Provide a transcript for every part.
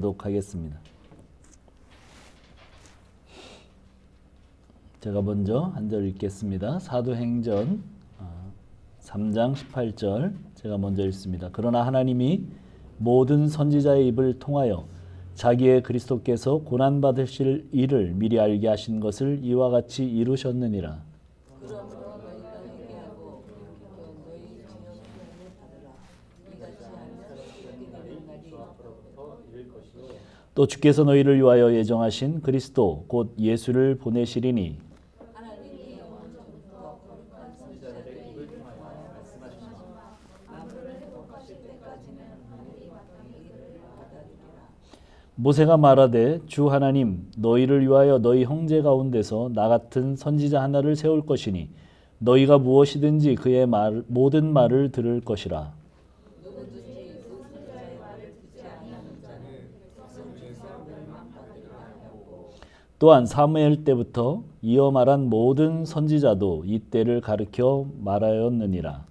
하겠습니다. 제가 먼저 한 절 읽겠습니다. 사도행전 3장 18절 제가 먼저 읽습니다. 그러나 하나님이 모든 선지자의 입을 통하여 자기의 그리스도께서 고난받으실 일을 미리 알게 하신 것을 이와 같이 이루셨느니라. 또 주께서 너희를 위하여 예정하신 그리스도 곧 예수를 보내시리니 모세가 말하되 주 하나님 너희를 위하여 너희 형제 가운데서 나 같은 선지자 하나를 세울 것이니 너희가 무엇이든지 그의 모든 말을 들을 것이라. 또한 사무엘 때부터 이어 말한 모든 선지자도 이 때를 가르쳐 말하였느니라.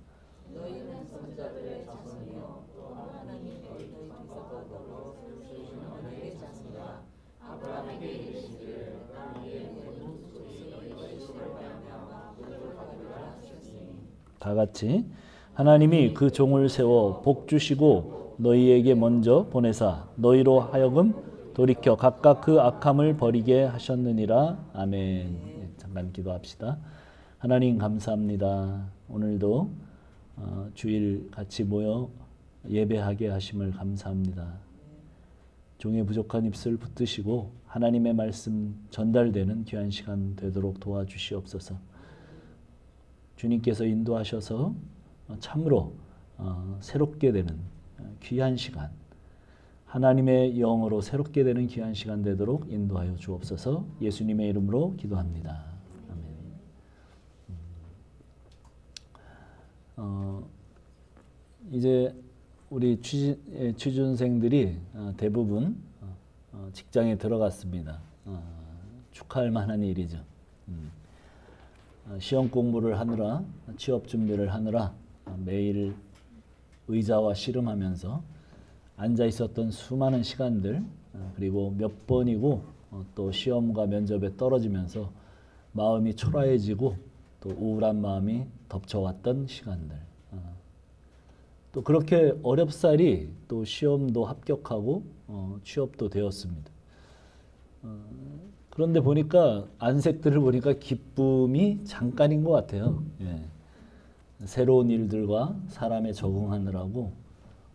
다 같이 하나님이 그 종을 세워 복 주시고 너희에게 먼저 보내사 너희로 하여금 돌이켜 각각 그 악함을 버리게 하셨느니라. 아멘. 잠깐 기도합시다. 하나님 감사합니다. 오늘도 주일 같이 모여 예배하게 하심을 감사합니다. 종의 부족한 입술 붙드시고 하나님의 말씀 전달되는 귀한 시간 되도록 도와주시옵소서. 주님께서 인도하셔서 참으로 새롭게 되는 귀한 시간, 하나님의 영으로 새롭게 되는 귀한 시간 되도록 인도하여 주옵소서. 예수님의 이름으로 기도합니다. 아멘. 이제 우리 취준생들이 대부분 직장에 들어갔습니다. 축하할 만한 일이죠. 시험 공부를 하느라 취업 준비를 하느라 매일 의자와 씨름하면서 앉아 있었던 수많은 시간들, 그리고 몇 번이고 또 시험과 면접에 떨어지면서 마음이 초라해지고 또 우울한 마음이 덮쳐왔던 시간들, 또 그렇게 어렵사리 또 시험도 합격하고 취업도 되었습니다. 그런데 보니까 안색들을 보니까 기쁨이 잠깐인 것 같아요. 예. 새로운 일들과 사람에 적응하느라고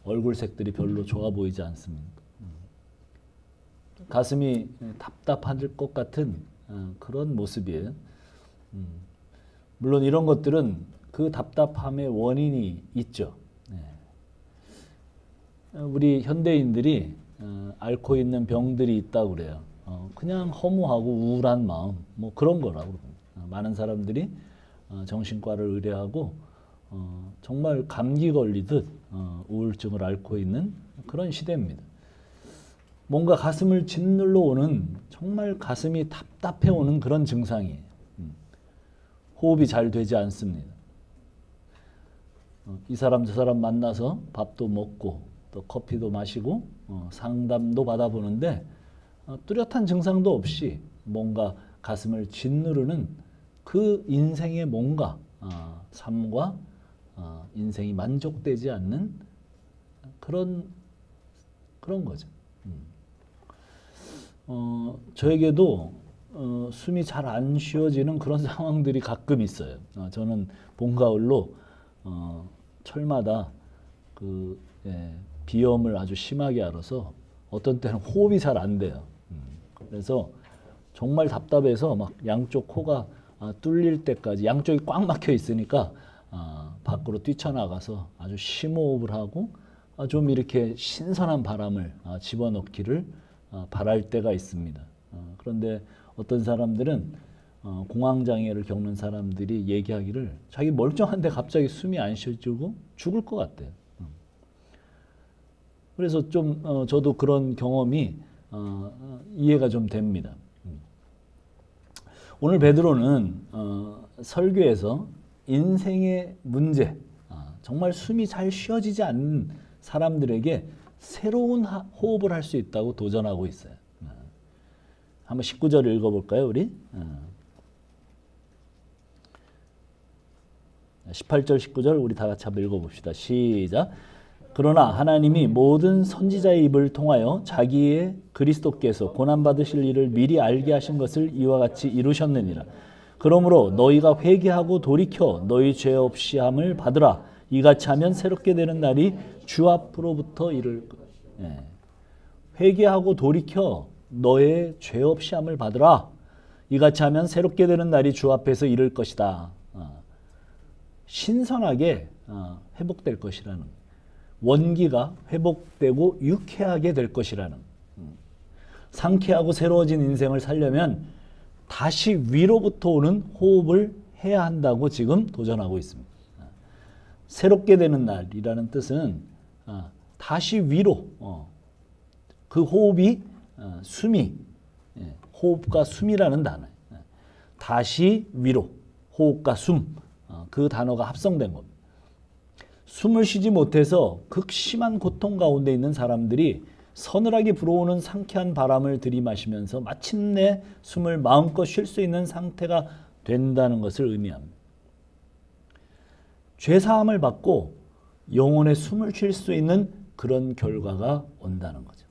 얼굴색들이 별로 좋아 보이지 않습니다. 가슴이 답답할 것 같은 그런 모습이에요. 물론 이런 것들은 그 답답함의 원인이 있죠. 우리 현대인들이 앓고 있는 병들이 있다고 그래요. 그냥 허무하고 우울한 마음, 뭐 그런 거라고 그럽니다. 많은 사람들이 정신과를 의뢰하고 정말 감기 걸리듯 우울증을 앓고 있는 그런 시대입니다. 뭔가 가슴을 짓눌러 오는, 정말 가슴이 답답해 오는 그런 증상이에요. 호흡이 잘 되지 않습니다. 이 사람 저 사람 만나서 밥도 먹고 또 커피도 마시고 상담도 받아보는데 뚜렷한 증상도 없이 뭔가 가슴을 짓누르는 그 인생의 뭔가 삶과 인생이 만족되지 않는 그런 거죠. 저에게도 숨이 잘 안 쉬어지는 그런 상황들이 가끔 있어요. 저는 봄, 가을로 철마다 비염을 아주 심하게 앓아서 어떤 때는 호흡이 잘 안 돼요. 그래서 정말 답답해서 막 양쪽 코가 뚫릴 때까지, 양쪽이 꽉 막혀 있으니까 밖으로 뛰쳐나가서 아주 심호흡을 하고 좀 이렇게 신선한 바람을 집어넣기를 바랄 때가 있습니다. 그런데 어떤 사람들은 공황장애를 겪는 사람들이 얘기하기를 자기 멀쩡한데 갑자기 숨이 안 쉬어지고 죽을 것 같대요. 그래서 좀 저도 그런 경험이 이해가 좀 됩니다. 오늘 베드로는 설교에서 인생의 문제, 정말 숨이 잘 쉬어지지 않는 사람들에게 새로운 호흡을 할 수 있다고 도전하고 있어요. 한번 19절 읽어볼까요, 우리? 18절, 19절 우리 다 같이 한번 읽어봅시다. 시작. 그러나 하나님이 모든 선지자의 입을 통하여 자기의 그리스도께서 고난받으실 일을 미리 알게 하신 것을 이와 같이 이루셨느니라. 그러므로 너희가 회개하고 돌이켜 너희 죄 없이 함을 받으라. 이같이 하면 새롭게 되는 날이 주 앞으로부터 이를 것. 회개하고 돌이켜 너의 죄 없이 함을 받으라. 이같이 하면 새롭게 되는 날이 주 앞에서 이를 것이다. 신선하게 회복될 것이라는, 원기가 회복되고 유쾌하게 될 것이라는, 상쾌하고 새로워진 인생을 살려면 다시 위로부터 오는 호흡을 해야 한다고 지금 도전하고 있습니다. 새롭게 되는 날이라는 뜻은 다시 위로, 그 호흡이 숨이, 호흡과 숨이라는 단어예요. 다시 위로, 호흡과 숨, 그 단어가 합성된 겁니다. 숨을 쉬지 못해서 극심한 고통 가운데 있는 사람들이 서늘하게 불어오는 상쾌한 바람을 들이마시면서 마침내 숨을 마음껏 쉴 수 있는 상태가 된다는 것을 의미합니다. 죄사함을 받고 영혼의 숨을 쉴 수 있는 그런 결과가 온다는 거죠.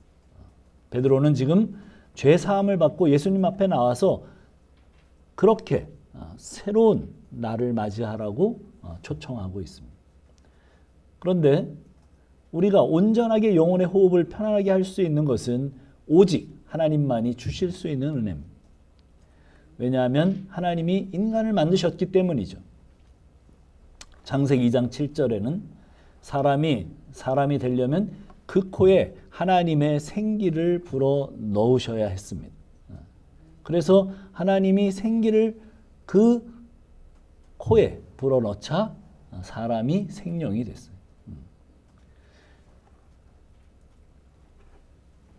베드로는 지금 죄사함을 받고 예수님 앞에 나와서 그렇게 새로운 날을 맞이하라고 초청하고 있습니다. 그런데 우리가 온전하게 영혼의 호흡을 편안하게 할 수 있는 것은 오직 하나님만이 주실 수 있는 은혜입니다. 왜냐하면 하나님이 인간을 만드셨기 때문이죠. 창세기 2장 7절에는 사람이 되려면 그 코에 하나님의 생기를 불어 넣으셔야 했습니다. 그래서 하나님이 생기를 그 코에 불어 넣자 사람이 생명이 됐어요.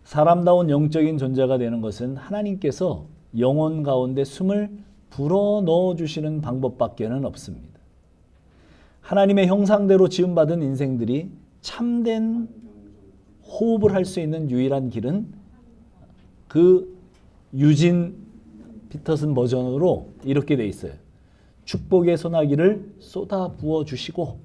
사람다운 영적인 존재가 되는 것은 하나님께서 영혼 가운데 숨을 불어 넣어 주시는 방법밖에는 없습니다. 하나님의 형상대로 지음받은 인생들이 참된 호흡을 할 수 있는 유일한 길은 그 유진 피터슨 버전으로 이렇게 돼 있어요. 축복의 소나기를 쏟아 부어 주시고,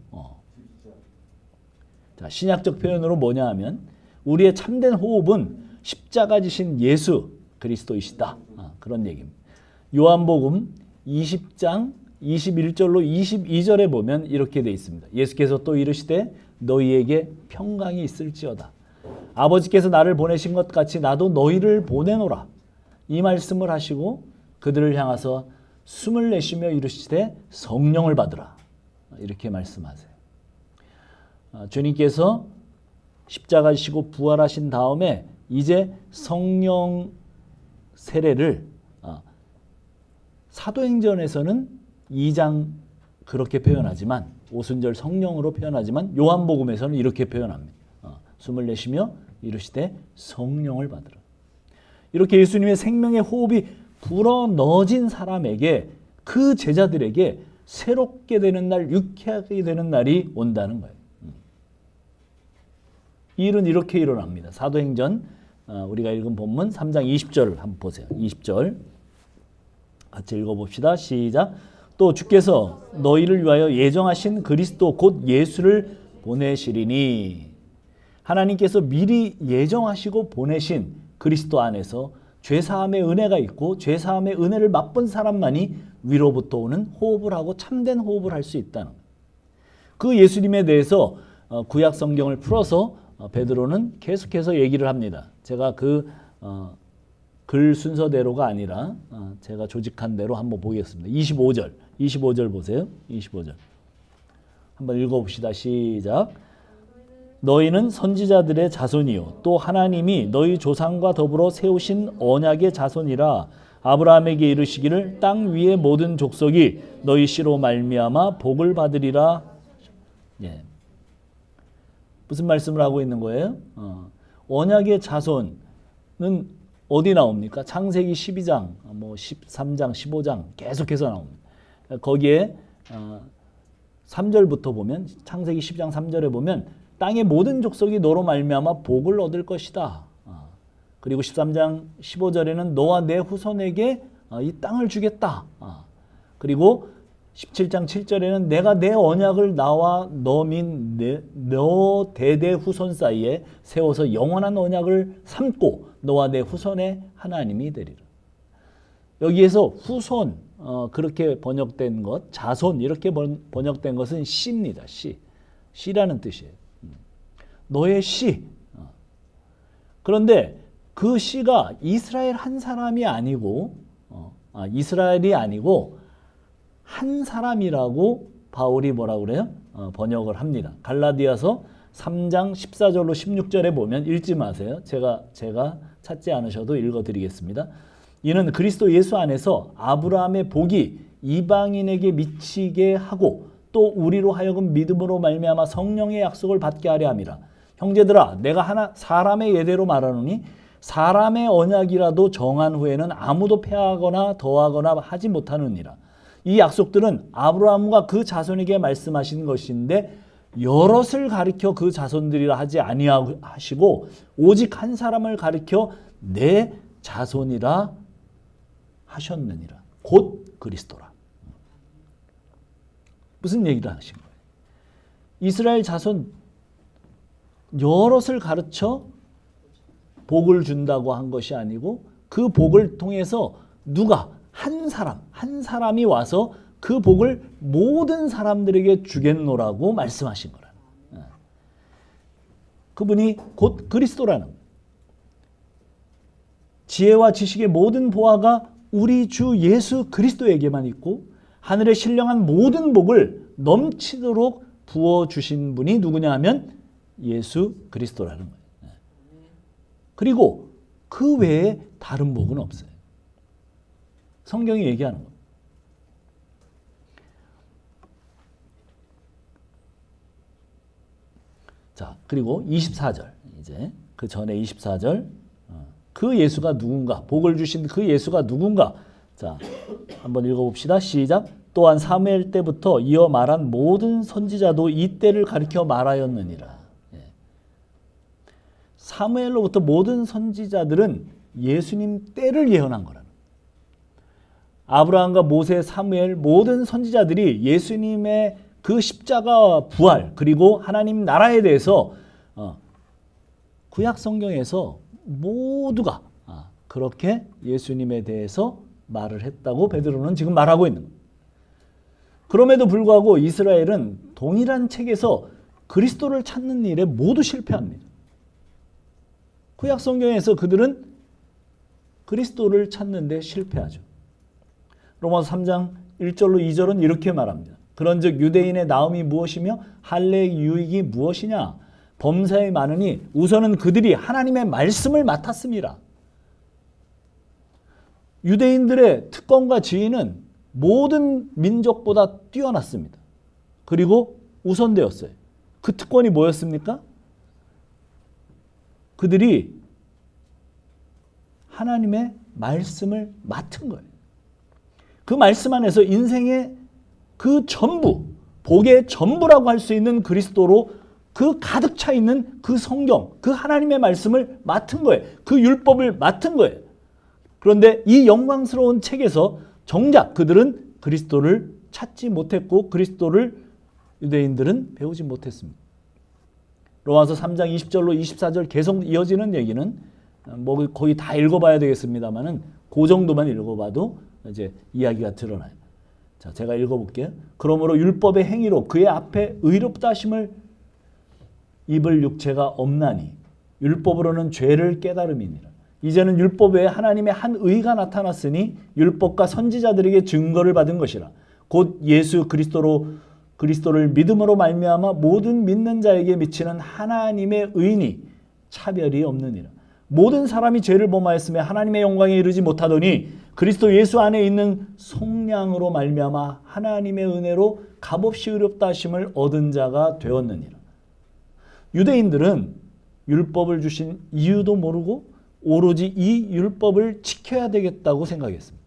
자, 신약적 표현으로 뭐냐 하면 우리의 참된 호흡은 십자가 지신 예수 그리스도이시다. 그런 얘기입니다. 요한복음 20장 21절로 22절에 보면 이렇게 되어 있습니다. 예수께서 또 이르시되 너희에게 평강이 있을지어다. 아버지께서 나를 보내신 것 같이 나도 너희를 보내노라. 이 말씀을 하시고 그들을 향하서 숨을 내쉬며 이르시되 성령을 받으라. 이렇게 말씀하세요. 주님께서 십자가 지시고 부활하신 다음에 이제 성령 세례를 사도행전에서는 2장 그렇게 표현하지만 오순절 성령으로 표현하지만 요한복음에서는 이렇게 표현합니다. 숨을 내쉬며 이르시되 성령을 받으라. 이렇게 예수님의 생명의 호흡이 불어넣어진 사람에게, 그 제자들에게 새롭게 되는 날, 유쾌하게 되는 날이 온다는 거예요. 이 일은 이렇게 일어납니다. 사도행전 우리가 읽은 본문 3장 20절을 한번 보세요. 20절 같이 읽어봅시다. 시작. 또 주께서 너희를 위하여 예정하신 그리스도 곧 예수를 보내시리니, 하나님께서 미리 예정하시고 보내신 그리스도 안에서 죄사함의 은혜가 있고 죄사함의 은혜를 맛본 사람만이 위로부터 오는 호흡을 하고 참된 호흡을 할 수 있다는 거예요. 그 예수님에 대해서 구약 성경을 풀어서 베드로는 계속해서 얘기를 합니다. 제가 글 순서대로가 아니라 제가 조직한 대로 한번 보겠습니다. 25절 보세요. 25절 한번 읽어봅시다. 시작. 너희는 선지자들의 자손이요 또 하나님이 너희 조상과 더불어 세우신 언약의 자손이라. 아브라함에게 이르시기를 땅 위의 모든 족속이 너희 씨로 말미암아 복을 받으리라. 예. 무슨 말씀을 하고 있는 거예요? 언약의 자손은 어디 나옵니까? 창세기 12장, 13장, 15장 계속해서 나옵니다. 거기에 3절부터 보면, 창세기 10장 3절에 보면 땅의 모든 족속이 너로 말미암아 복을 얻을 것이다. 그리고 13장 15절에는 너와 내 후손에게 이 땅을 주겠다. 그리고 17장 7절에는 내가 내 언약을 나와 너 대대 후손 사이에 세워서 영원한 언약을 삼고 너와 내 후손의 하나님이 되리라. 여기에서 후손 그렇게 번역된 것, 자손 이렇게 번역된 것은 씨입니다. 씨라는 뜻이에요. 너의 씨. 그런데 그 씨가 이스라엘 한 사람이 아니고 이스라엘이 아니고 한 사람이라고 바울이 뭐라고 그래요? 번역을 합니다. 갈라디아서 3장 14절로 16절에 보면 읽지 마세요. 제가 찾지 않으셔도 읽어드리겠습니다. 이는 그리스도 예수 안에서 아브라함의 복이 이방인에게 미치게 하고 또 우리로 하여금 믿음으로 말미암아 성령의 약속을 받게 하려 함이라. 형제들아 내가 사람의 예대로 말하노니 사람의 언약이라도 정한 후에는 아무도 폐하거나 더하거나 하지 못하느니라. 이 약속들은 아브라함과 그 자손에게 말씀하신 것인데 여럿을 가리켜 그 자손들이라 하지 아니하시고 오직 한 사람을 가리켜 내 자손이라 하셨느니라. 곧 그리스도라. 무슨 얘기를 하신 거예요? 이스라엘 자손 여럿을 가르쳐 복을 준다고 한 것이 아니고 그 복을 통해서 누가 한 사람이 와서 그 복을 모든 사람들에게 주겠노라고 말씀하신 거라. 그분이 곧 그리스도라는 거예요. 지혜와 지식의 모든 보화가 우리 주 예수 그리스도에게만 있고 하늘의 신령한 모든 복을 넘치도록 부어주신 분이 누구냐 하면 예수 그리스도라는 거예요. 그리고 그 외에 다른 복은 없어요. 성경이 얘기하는 것. 자, 그리고 24절. 이제 그 전에 24절. 그 예수가 누군가? 복을 주신 그 예수가 누군가? 자, 한번 읽어봅시다. 시작. 또한 사무엘 때부터 이어 말한 모든 선지자도 이 때를 가리켜 말하였느니라. 사무엘로부터 모든 선지자들은 예수님 때를 예언한 거라. 아브라함과 모세, 사무엘 모든 선지자들이 예수님의 그 십자가 부활 그리고 하나님 나라에 대해서 구약 성경에서 모두가 그렇게 예수님에 대해서 말을 했다고 베드로는 지금 말하고 있는 거예요. 그럼에도 불구하고 이스라엘은 동일한 책에서 그리스도를 찾는 일에 모두 실패합니다. 구약 성경에서 그들은 그리스도를 찾는 데 실패하죠. 로마서 3장 1절로 2절은 이렇게 말합니다. 그런즉 유대인의 나음이 무엇이며 할례의 유익이 무엇이냐? 범사에 많으니 우선은 그들이 하나님의 말씀을 맡았습니다. 유대인들의 특권과 지위는 모든 민족보다 뛰어났습니다. 그리고 우선되었어요. 그 특권이 뭐였습니까? 그들이 하나님의 말씀을 맡은 거예요. 그 말씀 안에서 인생의 그 전부, 복의 전부라고 할 수 있는 그리스도로 그 가득 차 있는 그 성경, 그 하나님의 말씀을 맡은 거예요. 그 율법을 맡은 거예요. 그런데 이 영광스러운 책에서 정작 그들은 그리스도를 찾지 못했고 그리스도를 유대인들은 배우지 못했습니다. 로마서 3장 20절로 24절 계속 이어지는 얘기는 뭐 거의 다 읽어봐야 되겠습니다만은 그 정도만 읽어봐도 이제 이야기가 드러나요. 자, 제가 읽어볼게요. 그러므로 율법의 행위로 그의 앞에 의롭다 하심을 입을 육체가 없나니 율법으로는 죄를 깨달음이니라. 이제는 율법 외에 하나님의 한 의가 나타났으니 율법과 선지자들에게 증거를 받은 것이라. 곧 예수 그리스도를 믿음으로 말미암아 모든 믿는 자에게 미치는 하나님의 의니 차별이 없느니라. 모든 사람이 죄를 범하였으며 하나님의 영광에 이르지 못하더니 그리스도 예수 안에 있는 속량으로 말미암아 하나님의 은혜로 값없이 의롭다 하심을 얻은 자가 되었느니라. 유대인들은 율법을 주신 이유도 모르고 오로지 이 율법을 지켜야 되겠다고 생각했습니다.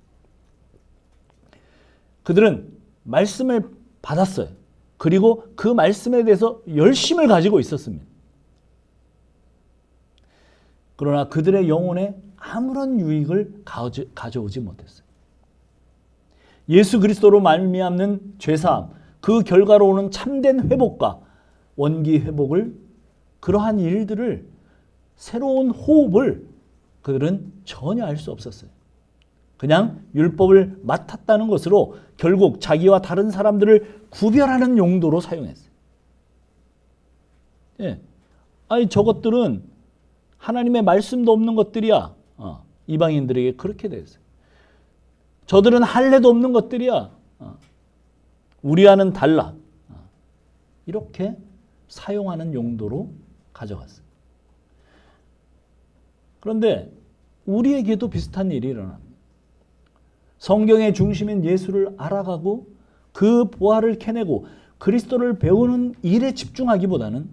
그들은 말씀을 받았어요. 그리고 그 말씀에 대해서 열심을 가지고 있었습니다. 그러나 그들의 영혼에 아무런 유익을 가져오지 못했어요. 예수 그리스도로 말미암는 죄사함, 그 결과로 오는 참된 회복과 원기 회복을, 그러한 일들을, 새로운 호흡을 그들은 전혀 알 수 없었어요. 그냥 율법을 맡았다는 것으로 결국 자기와 다른 사람들을 구별하는 용도로 사용했어요. 예. 아니 저것들은 하나님의 말씀도 없는 것들이야. 이방인들에게 그렇게 됐어요. 저들은 할례도 없는 것들이야. 우리와는 달라. 이렇게 사용하는 용도로 가져갔어요. 그런데 우리에게도 비슷한 일이 일어납니다. 성경의 중심인 예수를 알아가고 그 보화를 캐내고 그리스도를 배우는 일에 집중하기보다는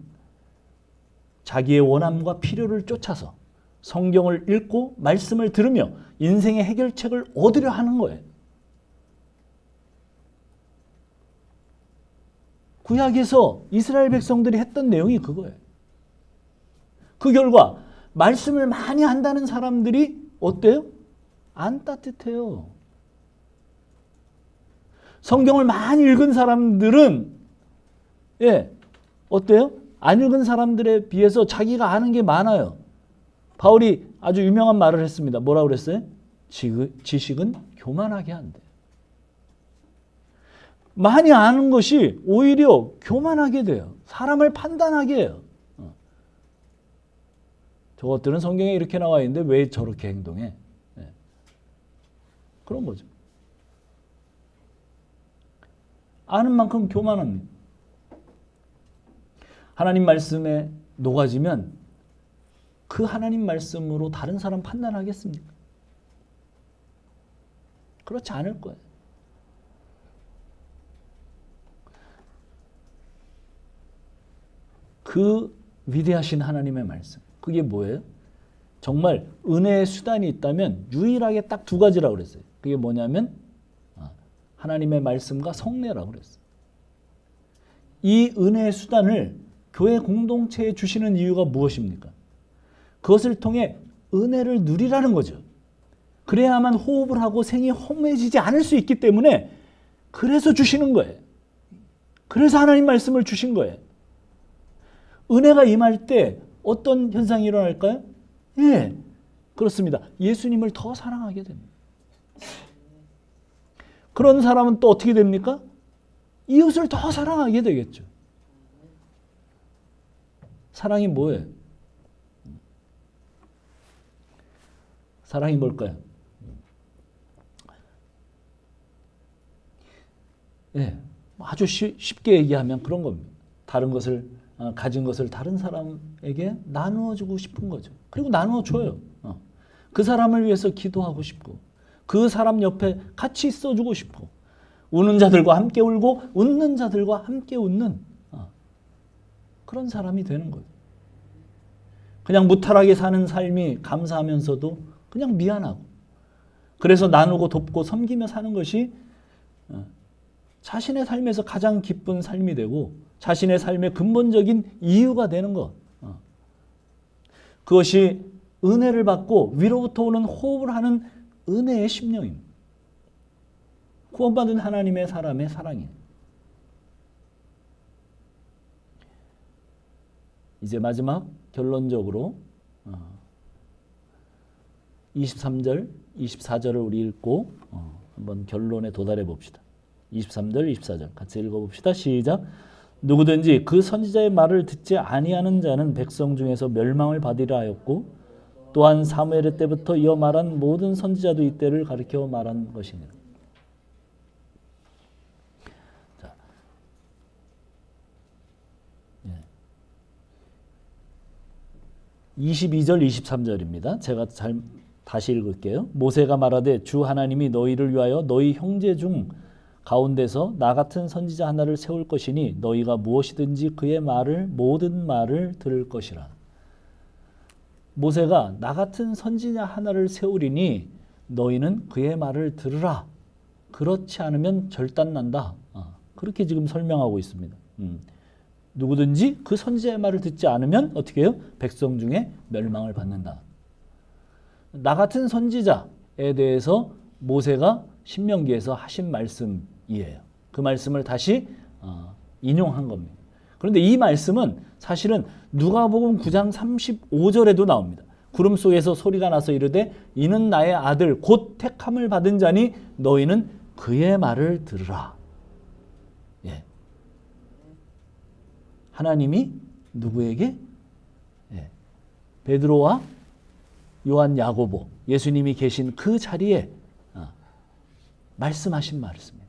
자기의 원함과 필요를 쫓아서 성경을 읽고 말씀을 들으며 인생의 해결책을 얻으려 하는 거예요. 구약에서 이스라엘 백성들이 했던 내용이 그거예요. 그 결과 말씀을 많이 한다는 사람들이 어때요? 안 따뜻해요. 성경을 많이 읽은 사람들은 어때요? 안 읽은 사람들에 비해서 자기가 아는 게 많아요. 바울이 아주 유명한 말을 했습니다. 뭐라고 그랬어요? 지식은 교만하게 한대. 많이 아는 것이 오히려 교만하게 돼요. 사람을 판단하게 해요. 저것들은 성경에 이렇게 나와 있는데 왜 저렇게 행동해? 그런 거죠. 아는 만큼 교만합니다. 하나님 말씀에 녹아지면 그 하나님 말씀으로 다른 사람 판단하겠습니까? 그렇지 않을 거예요. 그 위대하신 하나님의 말씀, 그게 뭐예요? 정말 은혜의 수단이 있다면 유일하게 딱 두 가지라고 그랬어요. 그게 뭐냐면 하나님의 말씀과 성례라고 그랬어요. 이 은혜의 수단을 교회 공동체에 주시는 이유가 무엇입니까? 그것을 통해 은혜를 누리라는 거죠. 그래야만 호흡을 하고 생이 허무해지지 않을 수 있기 때문에 그래서 주시는 거예요. 그래서 하나님 말씀을 주신 거예요. 은혜가 임할 때 어떤 현상이 일어날까요? 예, 그렇습니다. 예수님을 더 사랑하게 됩니다. 그런 사람은 또 어떻게 됩니까? 이웃을 더 사랑하게 되겠죠. 사랑이 뭐예요? 사랑이 뭘까요? 예, 아주 쉽게 얘기하면 그런 겁니다. 다른 것을 가진 것을 다른 사람에게 나누어 주고 싶은 거죠. 그리고 나누어 줘요. 그 사람을 위해서 기도하고 싶고 그 사람 옆에 같이 있어 주고 싶고 우는 자들과 함께 울고 웃는 자들과 함께 웃는 그런 사람이 되는 거예요. 그냥 무탈하게 사는 삶이 감사하면서도 그냥 미안하고 그래서 나누고 돕고 섬기며 사는 것이 자신의 삶에서 가장 기쁜 삶이 되고 자신의 삶의 근본적인 이유가 되는 것. 그것이 은혜를 받고 위로부터 오는 호흡을 하는 은혜의 심령입니다. 구원받은 하나님의 사람의 사랑이에요. 이제 마지막 결론적으로 23절, 24절을 우리 읽고 한번 결론에 도달해 봅시다. 23절, 24절 같이 읽어봅시다. 시작. 누구든지 그 선지자의 말을 듣지 아니하는 자는 백성 중에서 멸망을 받으리라 하였고 또한 사무엘 때부터 이어 말한 모든 선지자도 이때를 가리켜 말한 것이니라. 자, 22절, 23절입니다. 제가 다시 읽을게요. 모세가 말하되 주 하나님이 너희를 위하여 너희 형제 중 가운데서 나 같은 선지자 하나를 세울 것이니 너희가 무엇이든지 그의 말을 모든 말을 들을 것이라. 모세가 나 같은 선지자 하나를 세우리니 너희는 그의 말을 들으라. 그렇지 않으면 절단난다. 그렇게 지금 설명하고 있습니다. 누구든지 그 선지자의 말을 듣지 않으면 어떻게 해요? 백성 중에 멸망을 받는다. 나 같은 선지자에 대해서 모세가 신명기에서 하신 말씀이에요. 그 말씀을 다시 인용한 겁니다. 그런데 이 말씀은 사실은 누가복음 9장 35절에도 나옵니다. 구름 속에서 소리가 나서 이르되 이는 나의 아들 곧 택함을 받은 자니 너희는 그의 말을 들으라. 예. 하나님이 누구에게? 예. 베드로와 요한, 야고보, 예수님이 계신 그 자리에 말씀하신 말씀이에요.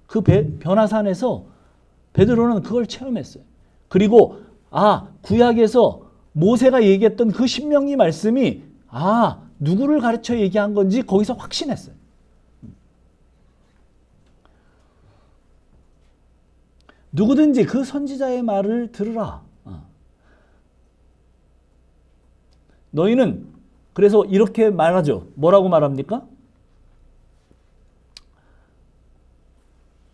그 변화산에서 베드로는 그걸 체험했어요. 그리고 구약에서 모세가 얘기했던 그 신명기 말씀이 누구를 가르쳐 얘기한 건지 거기서 확신했어요. 누구든지 그 선지자의 말을 들으라. 너희는 그래서 이렇게 말하죠. 뭐라고 말합니까?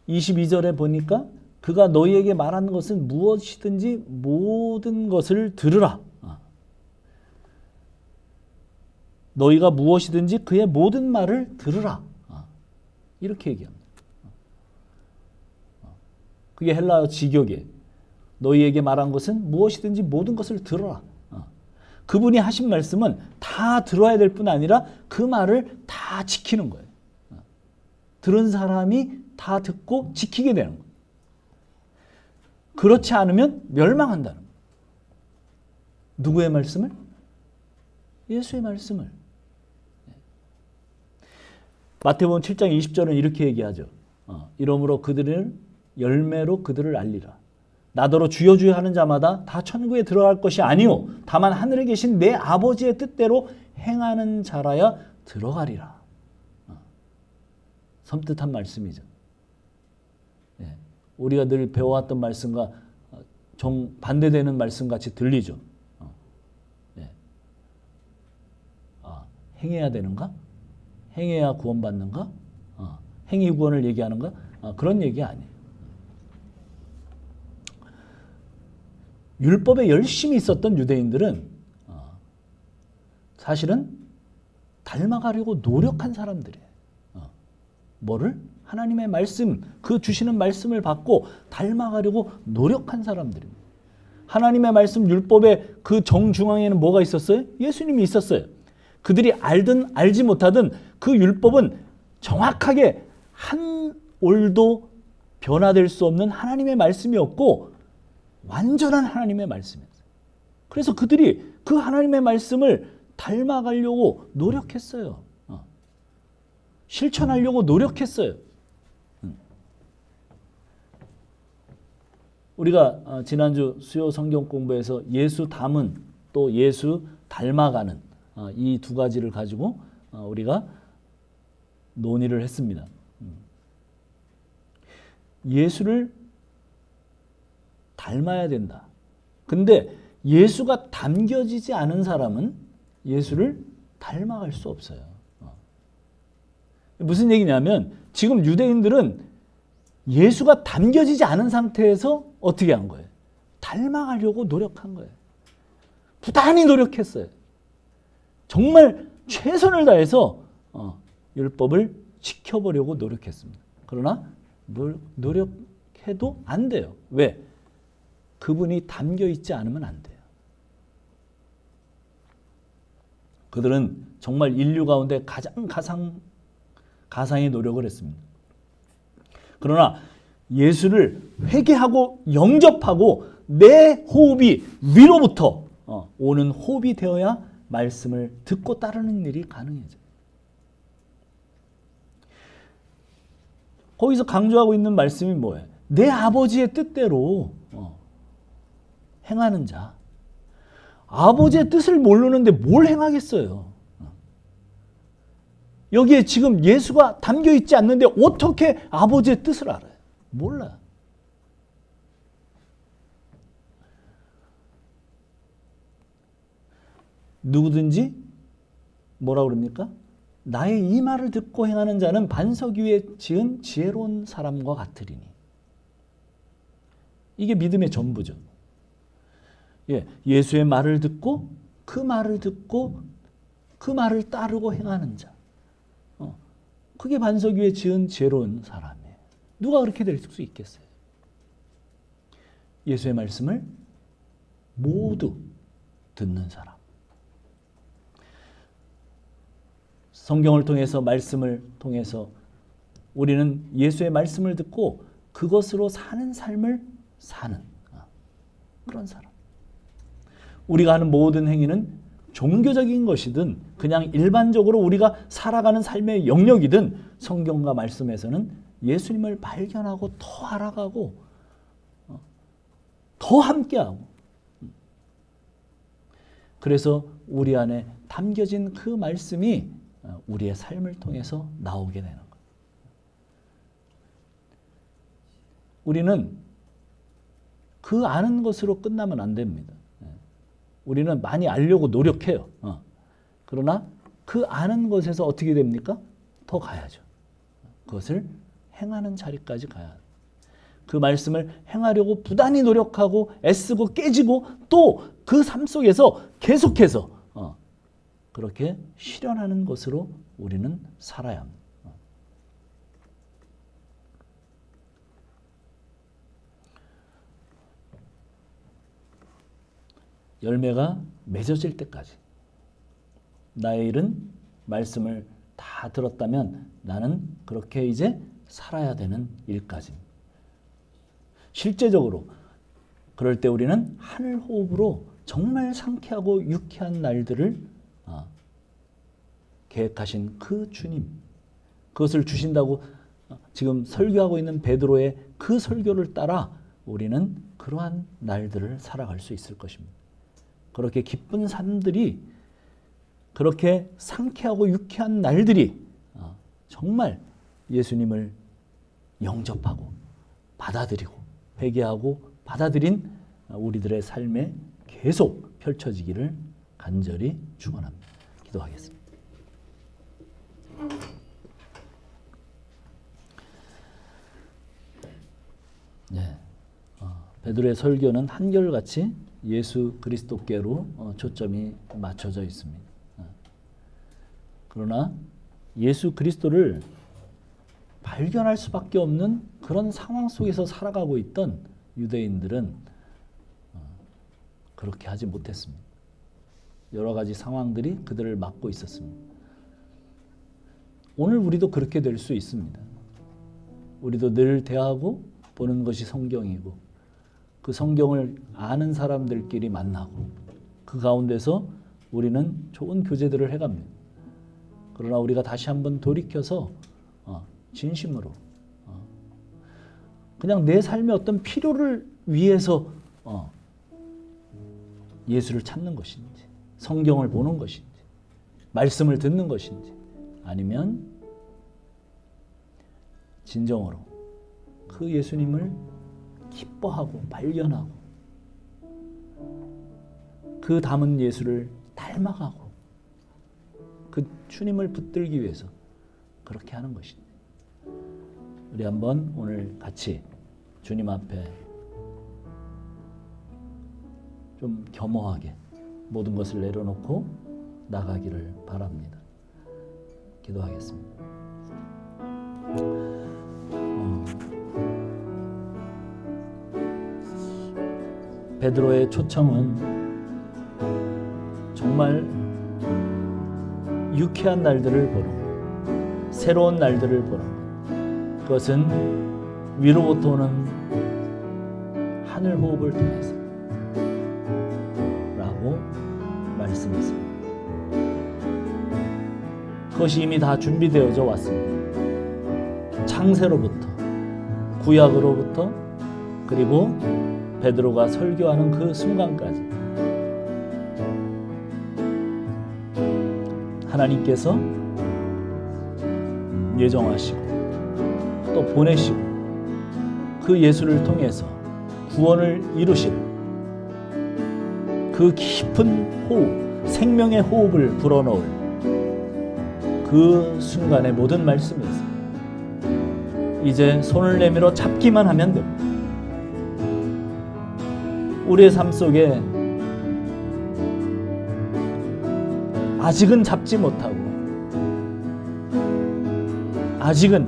22절에 보니까 그가 너희에게 말하는 것은 무엇이든지 모든 것을 들으라. 너희가 무엇이든지 그의 모든 말을 들으라. 이렇게 얘기합니다. 그게 헬라어 직역이에요. 너희에게 말한 것은 무엇이든지 모든 것을 들어라. 그분이 하신 말씀은 다 들어야 될 뿐 아니라 그 말을 다 지키는 거예요. 들은 사람이 다 듣고 지키게 되는 거예요. 그렇지 않으면 멸망한다는 거예요. 누구의 말씀을? 예수의 말씀을. 마태복음 7장 20절은 이렇게 얘기하죠. 이러므로 그들은 열매로 그들을 알리라. 나더러 주여 주여 하는 자마다 다 천국에 들어갈 것이 아니요 다만 하늘에 계신 내 아버지의 뜻대로 행하는 자라야 들어가리라. 섬뜩한 말씀이죠. 우리가 늘 배워왔던 말씀과 정반대되는 말씀같이 들리죠. 행해야 되는가? 행해야 구원받는가? 행위 구원을 얘기하는가? 그런 얘기 아니에요. 율법에 열심히 있었던 유대인들은 사실은 닮아가려고 노력한 사람들이에요. 뭐를? 하나님의 말씀, 그 주시는 말씀을 받고 닮아가려고 노력한 사람들입니다. 하나님의 말씀 율법의 그 정중앙에는 뭐가 있었어요? 예수님이 있었어요. 그들이 알든 알지 못하든 그 율법은 정확하게 한 올도 변화될 수 없는 하나님의 말씀이었고 완전한 하나님의 말씀이었어요. 그래서 그들이 그 하나님의 말씀을 닮아가려고 노력했어요. 실천하려고 노력했어요. 우리가 지난주 수요 성경 공부에서 예수 닮은 또 예수 닮아가는 이 두 가지를 가지고 우리가 논의를 했습니다. 예수를 닮아야 된다. 근데 예수가 담겨지지 않은 사람은 예수를 닮아갈 수 없어요. 무슨 얘기냐면 지금 유대인들은 예수가 담겨지지 않은 상태에서 어떻게 한 거예요? 닮아가려고 노력한 거예요. 부단히 노력했어요. 정말 최선을 다해서 율법을 지켜보려고 노력했습니다. 그러나 노력해도 안 돼요. 왜? 그분이 담겨 있지 않으면 안 돼요. 그들은 정말 인류 가운데 가장 가상의 노력을 했습니다. 그러나 예수를 회개하고 영접하고 내 호흡이 위로부터 오는 호흡이 되어야 말씀을 듣고 따르는 일이 가능해져요. 거기서 강조하고 있는 말씀이 뭐예요? 내 아버지의 뜻대로 행하는 자. 아버지의 뜻을 모르는데 뭘 행하겠어요? 여기에 지금 예수가 담겨 있지 않는데 어떻게 아버지의 뜻을 알아요? 몰라요. 누구든지 뭐라고 그럽니까? 나의 이 말을 듣고 행하는 자는 반석 위에 지은 지혜로운 사람과 같으리니. 이게 믿음의 전부죠. 예, 예수의 말을 듣고 그 말을 듣고 그 말을 따르고 행하는 자. 그게 반석 위에 지은 지혜로운 사람이에요. 누가 그렇게 될 수 있겠어요? 예수의 말씀을 모두 듣는 사람. 성경을 통해서 말씀을 통해서 우리는 예수의 말씀을 듣고 그것으로 사는 삶을 사는 그런 사람. 우리가 하는 모든 행위는 종교적인 것이든 그냥 일반적으로 우리가 살아가는 삶의 영역이든 성경과 말씀에서는 예수님을 발견하고 더 알아가고 더 함께하고 그래서 우리 안에 담겨진 그 말씀이 우리의 삶을 통해서 나오게 되는 거예요. 우리는 그 아는 것으로 끝나면 안 됩니다. 우리는 많이 알려고 노력해요. 그러나 그 아는 것에서 어떻게 됩니까? 더 가야죠. 그것을 행하는 자리까지 가야 해요. 그 말씀을 행하려고 부단히 노력하고 애쓰고 깨지고 또 그 삶 속에서 계속해서 그렇게 실현하는 것으로 우리는 살아야 합니다. 열매가 맺어질 때까지 나의 일은 말씀을 다 들었다면 나는 그렇게 이제 살아야 되는 일까지. 실제적으로 그럴 때 우리는 하늘 호흡으로 정말 상쾌하고 유쾌한 날들을 계획하신 그 주님, 그것을 주신다고 지금 설교하고 있는 베드로의 그 설교를 따라 우리는 그러한 날들을 살아갈 수 있을 것입니다. 그렇게 기쁜 삶들이, 그렇게 상쾌하고 유쾌한 날들이 정말 예수님을 영접하고 받아들이고 회개하고 받아들인 우리들의 삶에 계속 펼쳐지기를 간절히 축원합니다. 기도하겠습니다. 네, 베드로의 설교는 한결같이 예수 그리스도께로 초점이 맞춰져 있습니다. 그러나 예수 그리스도를 발견할 수밖에 없는 그런 상황 속에서 살아가고 있던 유대인들은 그렇게 하지 못했습니다. 여러 가지 상황들이 그들을 막고 있었습니다. 오늘 우리도 그렇게 될 수 있습니다. 우리도 늘 대하고 보는 것이 성경이고 그 성경을 아는 사람들끼리 만나고 그 가운데서 우리는 좋은 교제들을 해갑니다. 그러나 우리가 다시 한번 돌이켜서 진심으로 그냥 내 삶의 어떤 필요를 위해서 예수를 찾는 것인지, 성경을 보는 것인지, 말씀을 듣는 것인지, 아니면 진정으로 그 예수님을 기뻐하고 발견하고 그 담은 예수를 닮아가고 그 주님을 붙들기 위해서 그렇게 하는 것인지. 우리 한번 오늘 같이 주님 앞에 좀 겸허하게 모든 것을 내려놓고 나가기를 바랍니다. 기도하겠습니다. 베드로의 초청은 정말 유쾌한 날들을 보는 것, 새로운 날들을 보는 것, 그것은 위로부터 오는 하늘 호흡을 통해서 라고 말씀했습니다. 그것이 이미 다 준비되어져 왔습니다. 창세로부터, 구약으로부터, 그리고 베드로가 설교하는 그 순간까지 하나님께서 예정하시고 또 보내시고 그 예수를 통해서 구원을 이루실 그 깊은 호흡, 생명의 호흡을 불어넣을 그 순간의 모든 말씀이 있습니다. 이제 손을 내밀어 잡기만 하면 됩니다. 우리의 삶 속에 아직은 잡지 못하고 아직은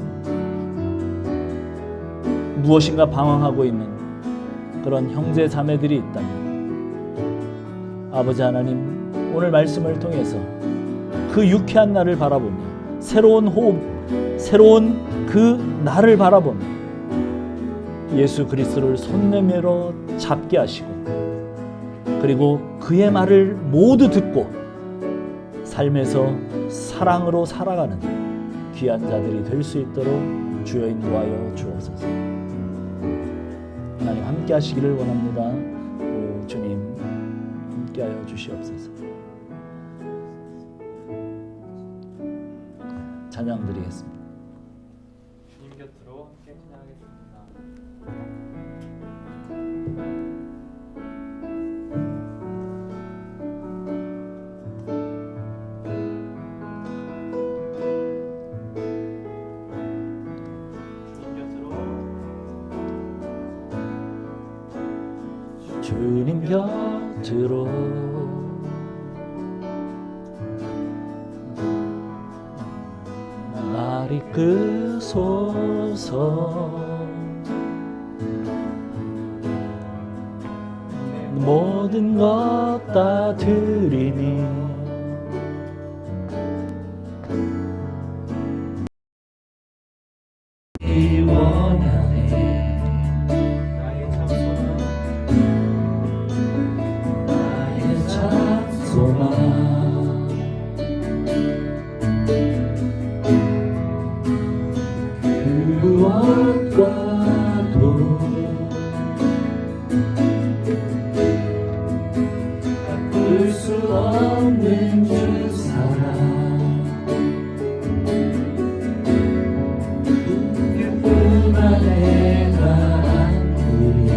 무엇인가 방황하고 있는 그런 형제 자매들이 있다면 아버지 하나님, 오늘 말씀을 통해서 그 유쾌한 날을 바라보며 새로운 호흡, 새로운 그 날을 바라보며 예수 그리스도를 손내밀어 잡게 하시고, 그리고 그의 말을 모두 듣고 삶에서 사랑으로 살아가는 귀한 자들이 될 수 있도록 주여 인도하여 주옵소서. 하나님 함께 하시기를 원합니다. 오, 주님 함께하여 주시옵소서. 찬양 드리겠습니다. 주님 곁으로 함께 찬양하겠습니다. 주님 곁으로 날 이끄소서. 모든 것 다 드리니 원하네. 나의 참소는 나의 찬송아 구원과도 바꿀 수 없는 주 사랑, 그뿐 안에 난 우리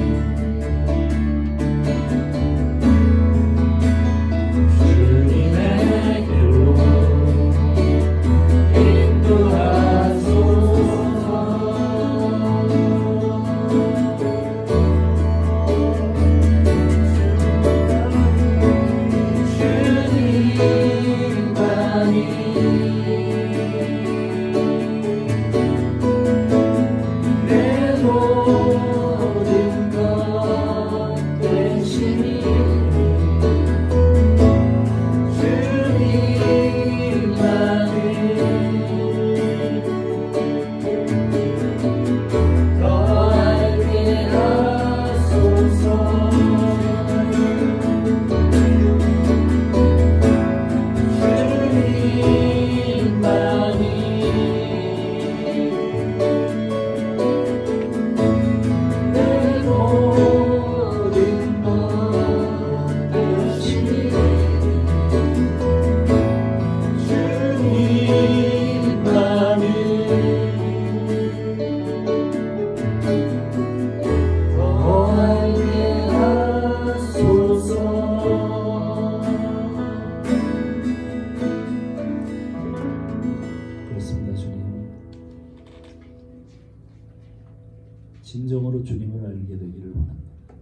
주님의 길로 진정으로 주님을 알게 되기를 원합니다.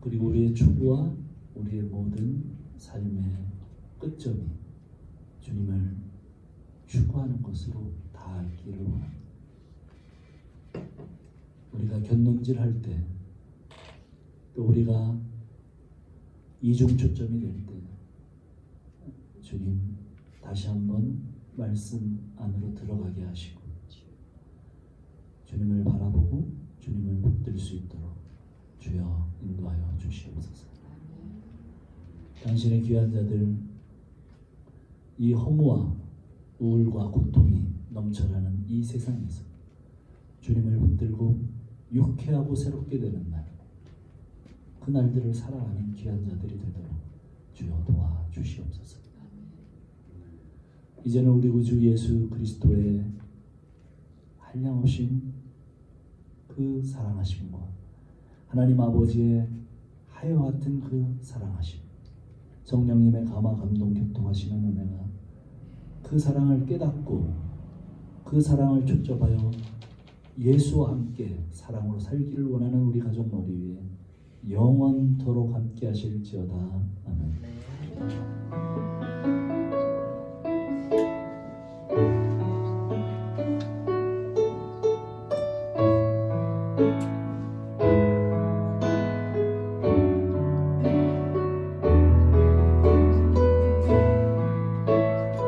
그리고 우리의 추구와 우리의 모든 삶의 끝점이 주님을 추구하는 것으로 다 있기를 원합니다. 우리가 견눈질할 때, 또 우리가 이중 초점이 될 때 주님 다시 한번 말씀 안으로 들어가게 하시고 주님을 바라보고 주님을 붙들 수 있도록 주여 인도하여 주시옵소서. 당신의 귀한 자들, 이 허무와 우울과 고통이 넘쳐나는 이 세상에서 주님을 붙들고 유쾌하고 새롭게 되는 날, 그 날들을 살아가는 귀한 자들이 되도록 주여 도와주시옵소서. 이제는 우리 구주 예수 그리스도의 한량없인 그 사랑하심과 하나님 아버지의 하여 같은 그 사랑하심, 성령님의 감화 감동 교통하시는 은혜가 그 사랑을 깨닫고 그 사랑을 촉접하여 예수와 함께 사랑으로 살기를 원하는 우리 가족 머리 위에 영원토록 함께 하실지어다. 아멘.